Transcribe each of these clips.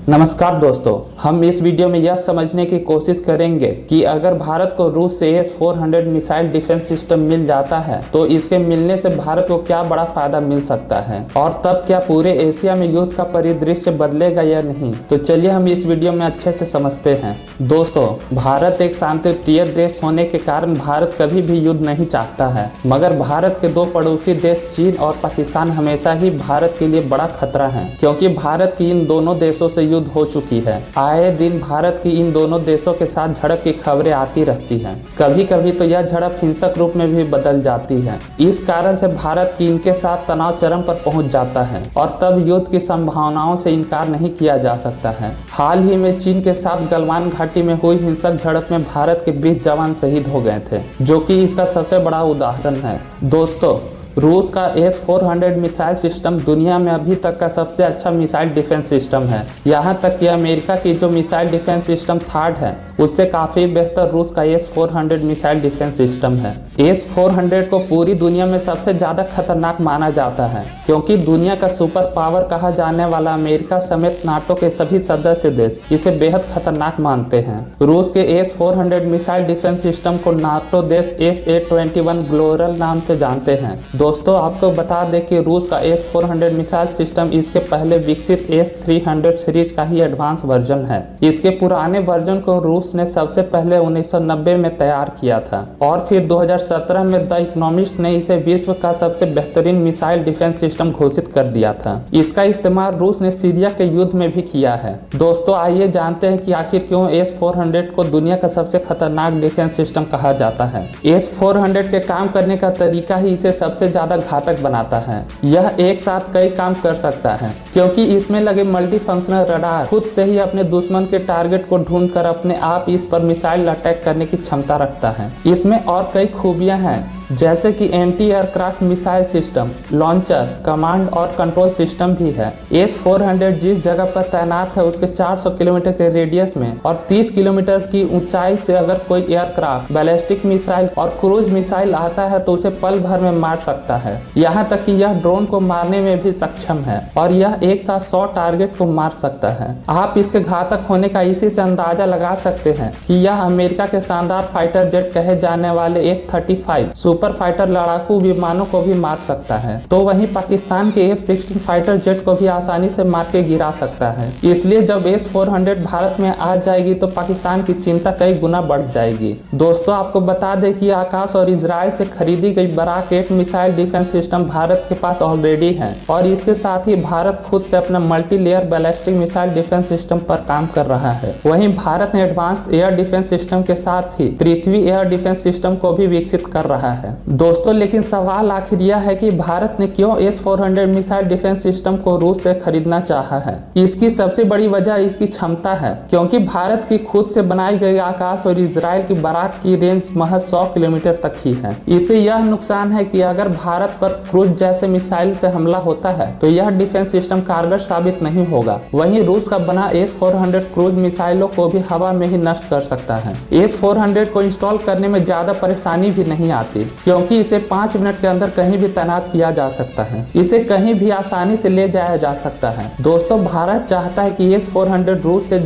नमस्कार दोस्तों, हम इस वीडियो में यह समझने की कोशिश करेंगे कि अगर भारत को रूस से S-400 मिसाइल डिफेंस सिस्टम मिल जाता है तो इसके मिलने से भारत को क्या बड़ा फायदा मिल सकता है और तब क्या पूरे एशिया में युद्ध का परिदृश्य बदलेगा या नहीं। तो चलिए हम इस वीडियो में अच्छे से समझते हैं। दोस्तों, भारत एक शांति प्रिय देश होने के कारण भारत कभी भी युद्ध नहीं चाहता है, मगर भारत के दो पड़ोसी देश चीन और पाकिस्तान हमेशा ही भारत के लिए बड़ा खतरा है, क्योंकि भारत की इन दोनों देशों से युद्ध हो चुकी है। आए दिन भारत की इन दोनों देशों के साथ झड़प की खबरें आती रहती हैं। कभी कभी तो यह झड़प हिंसक रूप में भी बदल जाती है। इस कारण से भारत की इनके साथ तनाव चरम पर पहुंच जाता है और तब युद्ध की संभावनाओं से इनकार नहीं किया जा सकता है। हाल ही में चीन के साथ गलवान घाटी में हुई हिंसक झड़प में भारत के 20 जवान शहीद हो गए थे, जो कि इसका सबसे बड़ा उदाहरण है। दोस्तों, रूस का S-400 मिसाइल सिस्टम दुनिया में अभी तक का सबसे अच्छा मिसाइल डिफेंस सिस्टम है। यहाँ तक कि अमेरिका की जो मिसाइल डिफेंस सिस्टम थर्ड है, उससे काफ़ी बेहतर रूस का S-400 मिसाइल डिफेंस सिस्टम है। S-400 को पूरी दुनिया में सबसे ज़्यादा खतरनाक माना जाता है, क्योंकि दुनिया का सुपर पावर कहा जाने वाला अमेरिका समेत नाटो के सभी सदस्य देश इसे बेहद खतरनाक मानते हैं। रूस के S-400 मिसाइल डिफेंस सिस्टम को नाटो देश SA-21 ग्लोरल नाम से जानते हैं। दोस्तों, आपको बता दें कि रूस का S-400 मिसाइल सिस्टम इसके पहले विकसित S-300 सीरीज का ही एडवांस वर्जन है। इसके पुराने वर्जन को रूस ने सबसे पहले 1990 में तैयार किया था और फिर 2017 में द इकोनॉमिस्ट ने इसे विश्व का सबसे बेहतरीन मिसाइल डिफेंस सिस्टम घोषित कर दिया था। इसका इस्तेमाल रूस ने सीरिया के युद्ध में भी किया है। दोस्तों, आइए जानते हैं कि आखिर क्यों S-400 को दुनिया का सबसे खतरनाक डिफेंस सिस्टम कहा जाता है। S-400 के काम करने का तरीका ही इसे सबसे ज्यादा घातक बनाता है। यह एक साथ कई काम कर सकता है, क्योंकि इसमें लगे मल्टी फंक्शनल रडार खुद से ही अपने दुश्मन के टारगेट को ढूंढकर अपने आप इस पर मिसाइल अटैक करने की क्षमता रखता है। इसमें और कई खूबियां हैं, जैसे कि anti aircraft missile system, launcher, command और कंट्रोल सिस्टम भी है। S-400 जिस जगह पर तैनात है उसके 400 किलोमीटर के रेडियस में और 30 किलोमीटर की ऊंचाई से अगर कोई एयरक्राफ्ट, बैलिस्टिक मिसाइल और क्रूज मिसाइल आता है तो उसे पल भर में मार सकता है। यहाँ तक कि यह ड्रोन को मारने में भी सक्षम है और यह एक साथ 100 टारगेट को मार सकता है। आप इसके घातक होने का इसी से अंदाजा लगा सकते हैं कि यह अमेरिका के शानदार फाइटर जेट कहे जाने वाले F-35 सुपर फाइटर लड़ाकू विमानों को भी मार सकता है, तो वहीं पाकिस्तान के F-16 फाइटर जेट को भी आसानी से मार के गिरा सकता है। इसलिए जब S-400 भारत में आ जाएगी तो पाकिस्तान की चिंता कई गुना बढ़ जाएगी। दोस्तों, आपको बता दें कि आकाश और इजराइल से खरीदी गई Barak 8 missile defence system Bharat के पास ऑलरेडी है और इसके साथ ही भारत खुद से अपना multi layer ballistic missile defence system पर काम कर रहा है। वहीं भारत ने एडवांस एयर डिफेंस सिस्टम के साथ ही पृथ्वी एयर डिफेंस सिस्टम को भी विकसित कर रहा है। दोस्तों, लेकिन सवाल आखिर यह है कि भारत ने क्यों S-400 मिसाइल डिफेंस सिस्टम को रूस से खरीदना चाहा है। इसकी सबसे बड़ी वजह इसकी क्षमता है, क्योंकि भारत की खुद से बनाई गई आकाश और इजराइल की बराक की रेंज महज 100 किलोमीटर तक ही है। इससे यह नुकसान है कि अगर भारत पर क्रूज जैसे मिसाइल से हमला होता है तो यह डिफेंस सिस्टम कारगर साबित नहीं होगा। वहीं रूस का बना S-400 क्रूज मिसाइलों को भी हवा में ही नष्ट कर सकता है। S-400 को इंस्टॉल करने में ज्यादा परेशानी भी नहीं आती, क्योंकि इसे 5 मिनट के अंदर कहीं भी तैनात किया जा सकता है। इसे कहीं भी आसानी से ले जाया जा सकता है। दोस्तों, भारत चाहता है कि S-400 रूस से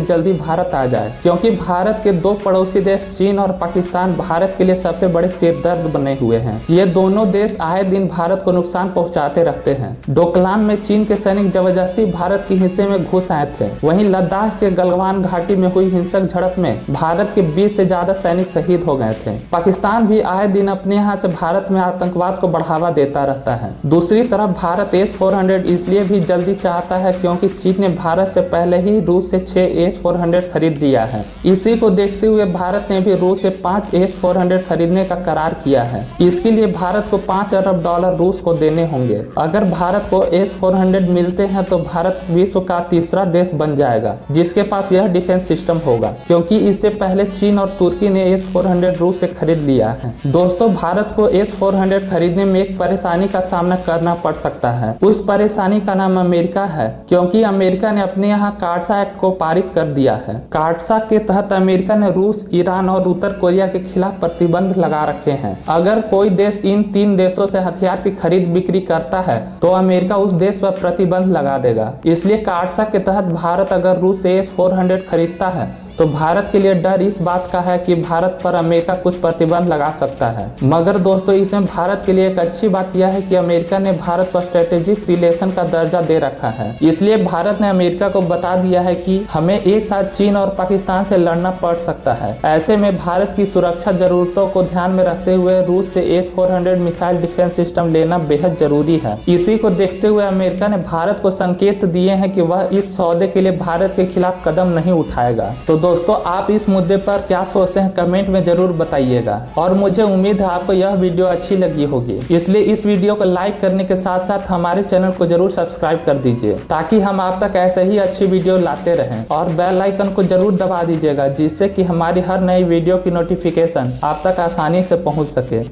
जल्दी भारत आ जाए, क्योंकि भारत के दो पड़ोसी देश चीन और पाकिस्तान भारत के लिए सबसे बड़े सिरदर्द बने हुए हैं। ये दोनों देश आए दिन भारत को नुकसान पहुंचाते रहते हैं। डोकलाम में चीन के सैनिक जबरदस्ती भारत के हिस्से में घुस आए थे। वहीं लद्दाख के गलवान घाटी में हुई हिंसक झड़प में भारत के 20 से ज्यादा सैनिक शहीद हो गए थे। पाकिस्तान भी आए दिन अपने यहाँ से भारत में आतंकवाद को बढ़ावा देता रहता है। दूसरी तरफ भारत S-400 इसलिए भी जल्दी चाहता है क्योंकि चीन ने भारत से पहले ही रूस से 6 S-400 खरीद लिया है। इसी को देखते हुए भारत ने भी रूस से 5 S-400 खरीदने का करार किया है। इसके लिए भारत को $5 अरब रूस को देने होंगे। अगर भारत को S-400 मिलते हैं तो भारत विश्व का तीसरा देश बन जाएगा जिसके पास यह डिफेंस सिस्टम होगा, क्योंकि इससे पहले चीन और तुर्की ने S-400 रूस से खरीद लिया है। दोस्तों, दोस्तों भारत को S-400 खरीदने में एक परेशानी का सामना करना पड़ सकता है। उस परेशानी का नाम अमेरिका है, क्योंकि अमेरिका ने अपने यहाँ कार्डसा एक्ट को पारित कर दिया है। कार्डसा के तहत अमेरिका ने रूस, ईरान और उत्तर कोरिया के खिलाफ प्रतिबंध लगा रखे हैं। अगर कोई देश इन 3 देशों से हथियार की खरीद बिक्री करता है तो अमेरिका उस देश पर प्रतिबंध लगा देगा। इसलिए कार्डसा के तहत भारत अगर रूस से S-400 खरीदता है तो भारत के लिए डर इस बात का है कि भारत पर अमेरिका कुछ प्रतिबंध लगा सकता है। मगर दोस्तों इसमें भारत के लिए एक अच्छी बात यह है कि अमेरिका ने भारत पर स्ट्रेटेजिक रिलेशन का दर्जा दे रखा है। इसलिए भारत ने अमेरिका को बता दिया है कि हमें एक साथ चीन और पाकिस्तान से लड़ना पड़ सकता है। ऐसे में भारत की सुरक्षा जरूरतों को ध्यान में रखते हुए रूस से S-400 मिसाइल डिफेंस सिस्टम लेना बेहद जरूरी है। इसी को देखते हुए अमेरिका ने भारत को संकेत दिए हैं कि वह इस सौदे के लिए भारत के खिलाफ कदम नहीं उठाएगा। तो दोस्तों आप इस मुद्दे पर क्या सोचते हैं कमेंट में जरूर बताइएगा। और मुझे उम्मीद है आपको यह वीडियो अच्छी लगी होगी, इसलिए इस वीडियो को लाइक करने के साथ साथ हमारे चैनल को जरूर सब्सक्राइब कर दीजिए, ताकि हम आप तक ऐसे ही अच्छी वीडियो लाते रहें। और बेल आइकन को जरूर दबा दीजिएगा, जिससे कि हमारी हर नई वीडियो की नोटिफिकेशन आप तक आसानी से पहुंच सके।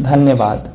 धन्यवाद।